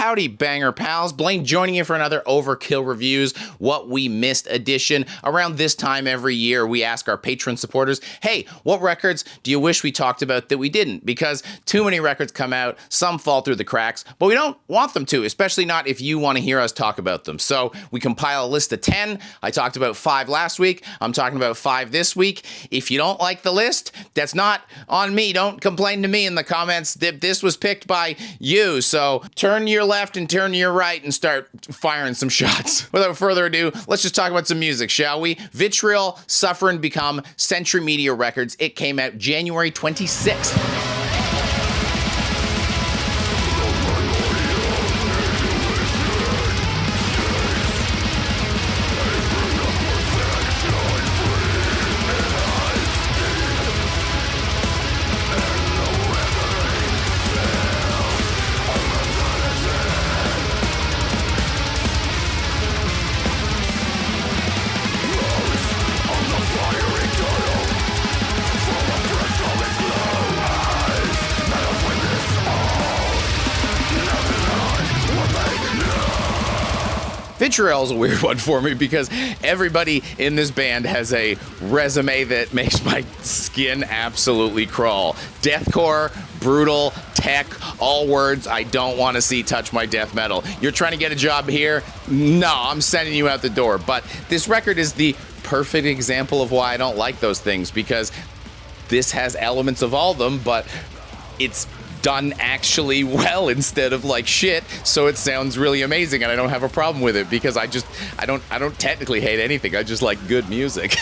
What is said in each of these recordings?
howdy, banger pals. Blaine joining you for another Overkill Reviews What We Missed edition. Around this time every year, we ask our patron supporters, hey, what records do you wish we talked about that we didn't? Because too many records come out, some fall through the cracks, but we don't want them to, especially not if you want to hear us talk about them. So we compile a list of 10. I talked about 5 last week. I'm talking about 5 this week. If you don't like the list, that's not on me. Don't complain to me in the comments that this was picked by you. So turn to your left and turn to your right and start firing some shots. Without further ado, let's just talk about some music, shall we? Vitriol, Suffer and Become, Century Media Records. It came out January 26th. Vitriol is a weird one for me because everybody in this band has a resume that makes my skin absolutely crawl. Deathcore, brutal, tech, all words I don't want to see touch my death metal. You're trying to get a job here? No, I'm sending you out the door. But this record is the perfect example of why I don't like those things, because this has elements of all of them, but it's done actually well instead of like shit, so it sounds really amazing, and I don't have a problem with it because I don't technically hate anything. I just like good music.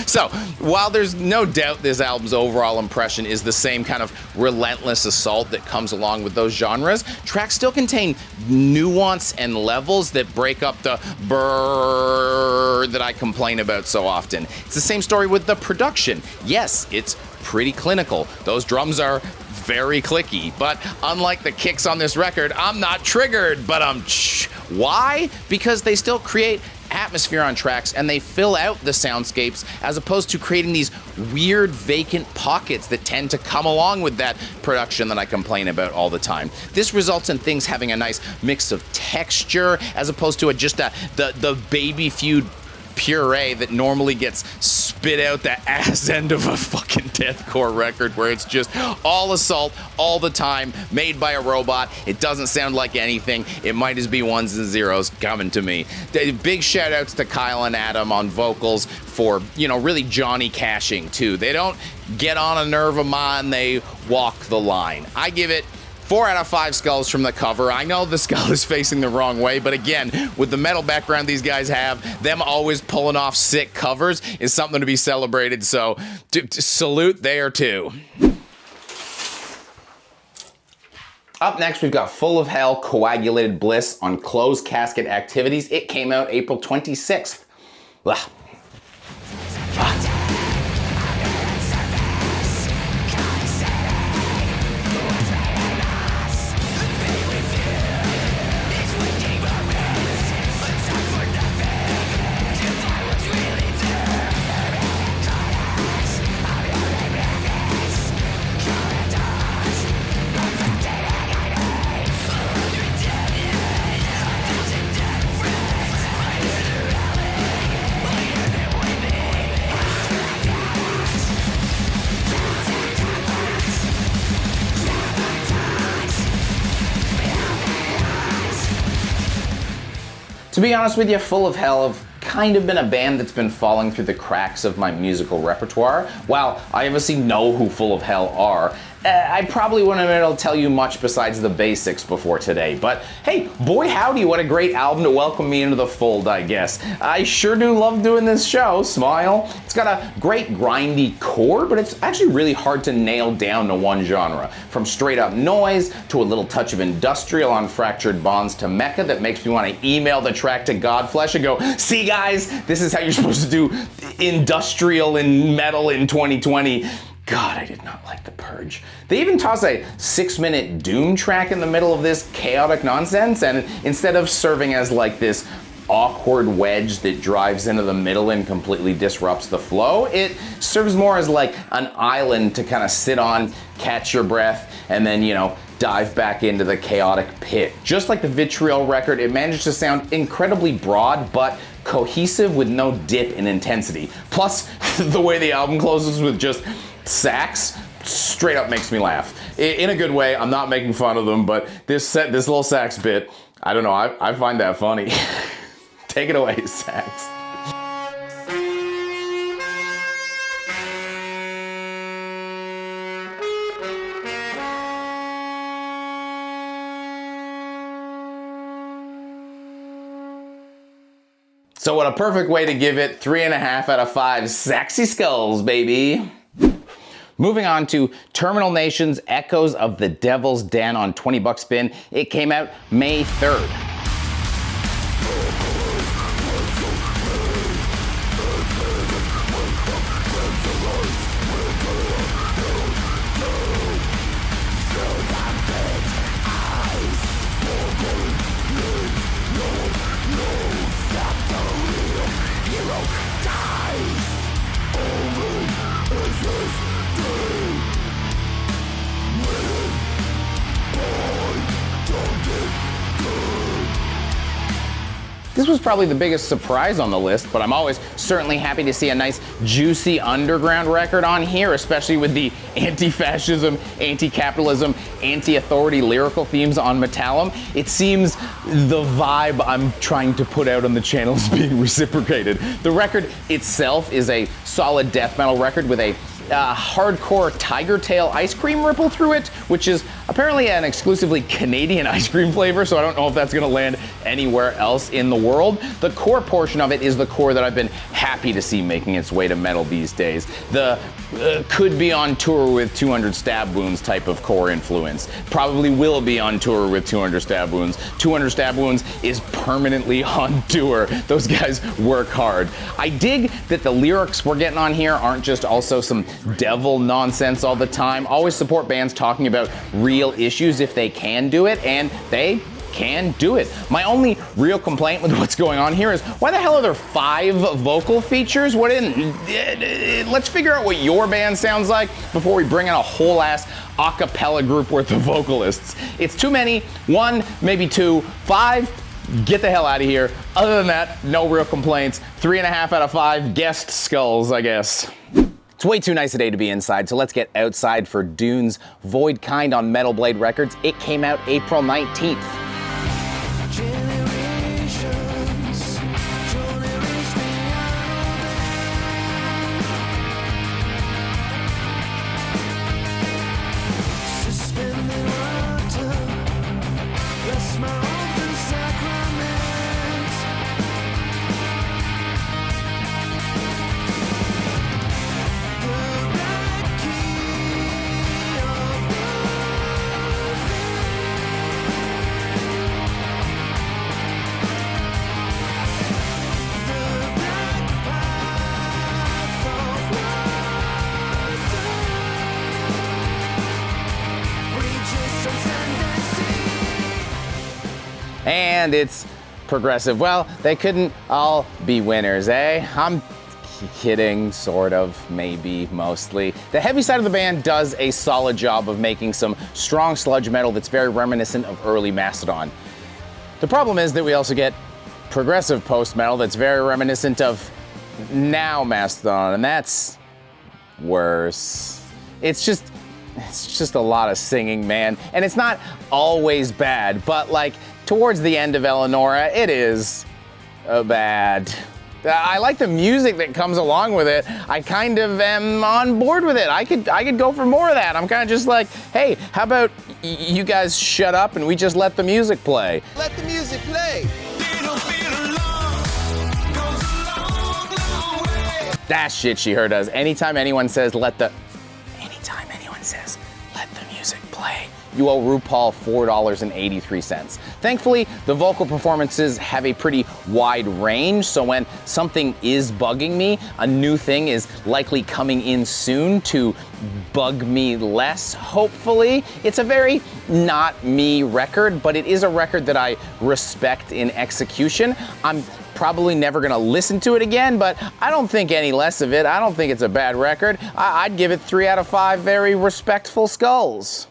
So while there's no doubt this album's overall impression is the same kind of relentless assault that comes along with those genres, tracks still contain nuance and levels that break up the brrrr that I complain about so often. It's the same story with the production. Yes, it's pretty clinical. Those drums are very clicky, but unlike the kicks on this record, I'm not triggered, but why? Because they still create atmosphere on tracks and they fill out the soundscapes as opposed to creating these weird vacant pockets that tend to come along with that production that I complain about all the time. This results in things having a nice mix of texture as opposed to the baby feud puree that normally gets spit out the ass end of a fucking deathcore record where it's just all assault all the time, made by a robot. It doesn't sound like anything. It might as be ones and zeros coming to me. Big shout outs to Kyle and Adam on vocals for, really Johnny cashing too. They don't get on a nerve of mine, they walk the line. I give it 4 out of 5 skulls from the cover. I know the skull is facing the wrong way, but again, with the metal background these guys have, them always pulling off sick covers is something to be celebrated, so salute there too. Up next, we've got Full of Hell, Coagulated Bliss on Closed Casket Activities. It came out April 26th. Ugh. To be honest with you, Full of Hell have kind of been a band that's been falling through the cracks of my musical repertoire. While I obviously know who Full of Hell are, I probably wouldn't have been able to tell you much besides the basics before today. But hey, boy howdy, what a great album to welcome me into the fold, I guess. I sure do love doing this show, smile. It's got a great grindy core, but it's actually really hard to nail down to one genre. From straight up noise, to a little touch of industrial on Fractured Bonds to mecha that makes me want to email the track to Godflesh and go, see guys, this is how you're supposed to do industrial and metal in 2020. God, I did not like The Purge. They even toss a 6-minute Doom track in the middle of this chaotic nonsense, and instead of serving as like this awkward wedge that drives into the middle and completely disrupts the flow, it serves more as like an island to kind of sit on, catch your breath, and then, dive back into the chaotic pit. Just like the Vitriol record, it managed to sound incredibly broad, but cohesive with no dip in intensity. Plus, the way the album closes with just sax straight up makes me laugh. In a good way. I'm not making fun of them, but this little sax bit, I don't know, I find that funny. Take it away, sax. So what a perfect way to give it 3.5 out of 5 saxy skulls, baby. Moving on to Terminal Nation's Echoes of the Devil's Den on 20 buck spin. It came out May 3rd. This was probably the biggest surprise on the list, but I'm always certainly happy to see a nice juicy underground record on here, especially with the anti-fascism, anti-capitalism, anti-authority lyrical themes on Metallum. It seems the vibe I'm trying to put out on the channel is being reciprocated. The record itself is a solid death metal record with a hardcore tiger tail ice cream ripple through it, which is apparently an exclusively Canadian ice cream flavor, so I don't know if that's gonna land anywhere else in the world. The core portion of it is the core that I've been happy to see making its way to metal these days. The could be on tour with 200 Stab Wounds type of core influence. Probably will be on tour with 200 Stab Wounds. 200 Stab Wounds is permanently on tour. Those guys work hard. I dig that the lyrics we're getting on here aren't just also some devil nonsense all the time. Always support bands talking about real issues if they can do it, and they can do it. My only real complaint with what's going on here is, why the hell are there 5 vocal features? Let's figure out what your band sounds like before we bring in a whole ass a cappella group worth of vocalists. It's too many. 1, maybe 2, 5, get the hell out of here. Other than that, no real complaints. 3.5 out of 5 guest skulls, I guess. It's way too nice a day to be inside, so let's get outside for Dune's Void Kind on Metal Blade Records. It came out April 19th. And it's progressive. Well, they couldn't all be winners, eh? I'm kidding, sort of, maybe, mostly. The heavy side of the band does a solid job of making some strong sludge metal that's very reminiscent of early Mastodon. The problem is that we also get progressive post-metal that's very reminiscent of now Mastodon, and that's worse. It's just a lot of singing, man. And it's not always bad, but like, towards the end of Eleonora, it is bad. I like the music that comes along with it. I kind of am on board with it. I could go for more of that. I'm kind of just like, hey, how about you guys shut up and we just let the music play? Let the music play. That shit she heard does. Anytime anyone says let the music play, you owe RuPaul $4.83. Thankfully, the vocal performances have a pretty wide range, so when something is bugging me, a new thing is likely coming in soon to bug me less, hopefully. It's a very not me record, but it is a record that I respect in execution. I'm probably never gonna listen to it again, but I don't think any less of it. I don't think it's a bad record. I'd give it 3 out of 5 very respectful skulls.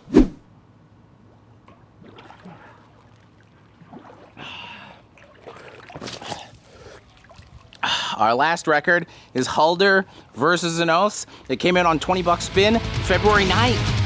Our last record is Halder versus an Oath. It came out on 20 bucks spin, February 9th.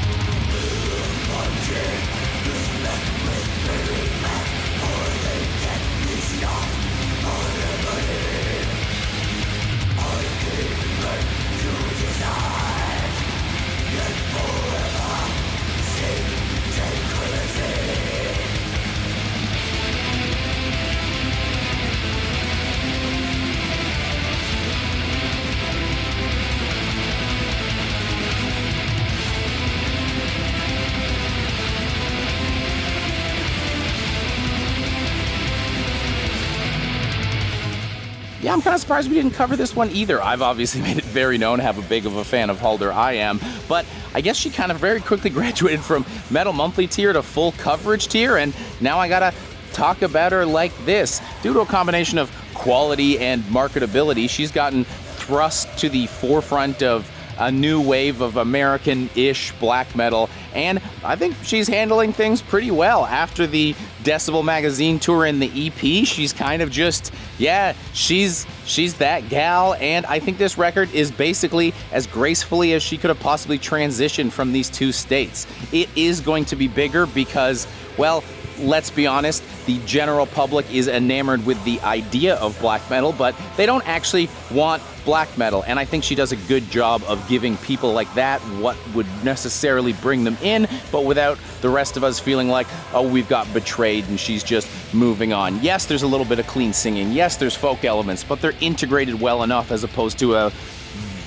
Yeah, I'm kind of surprised we didn't cover this one either. I've obviously made it very known how big of a fan of Halder I am, but I guess she kind of very quickly graduated from Metal Monthly tier to full coverage tier, and now I gotta talk about her like this. Due to a combination of quality and marketability, she's gotten thrust to the forefront of a new wave of American-ish black metal, and I think she's handling things pretty well. After the Decibel Magazine tour and the EP, she's kind of just, yeah, she's that gal, and I think this record is basically as gracefully as she could have possibly transitioned from these two states. It is going to be bigger because, well, let's be honest, the general public is enamored with the idea of black metal, but they don't actually want black metal, and I think she does a good job of giving people like that what would necessarily bring them in, but without the rest of us feeling like, oh, we've got betrayed and she's just moving on. Yes, there's a little bit of clean singing. Yes, there's folk elements, but they're integrated well enough as opposed to a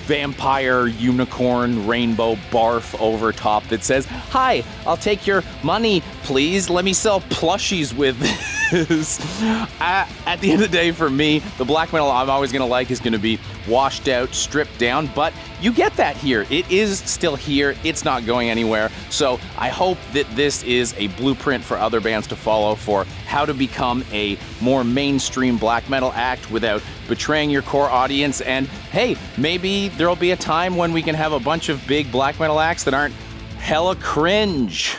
vampire, unicorn, rainbow barf over top that says, hi, I'll take your money, please. Let me sell plushies with this. At the end of the day, for me, the black metal I'm always going to like is going to be washed out, stripped down, but you get that here. It is still here. It's not going anywhere. So I hope that this is a blueprint for other bands to follow for how to become a more mainstream black metal act without betraying your core audience. And hey, maybe there'll be a time when we can have a bunch of big black metal acts that aren't hella cringe.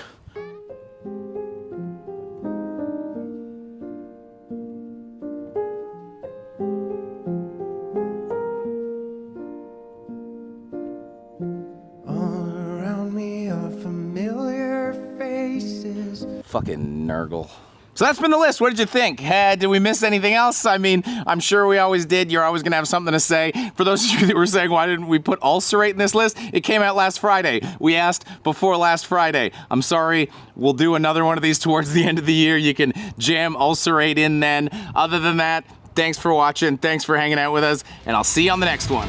Fucking Nurgle. So that's been the list. What did you think? Did we miss anything else? I mean, I'm sure we always did. You're always going to have something to say. For those of you that were saying, why didn't we put Ulcerate in this list? It came out last Friday. We asked before last Friday. I'm sorry. We'll do another one of these towards the end of the year. You can jam Ulcerate in then. Other than that, thanks for watching. Thanks for hanging out with us. And I'll see you on the next one.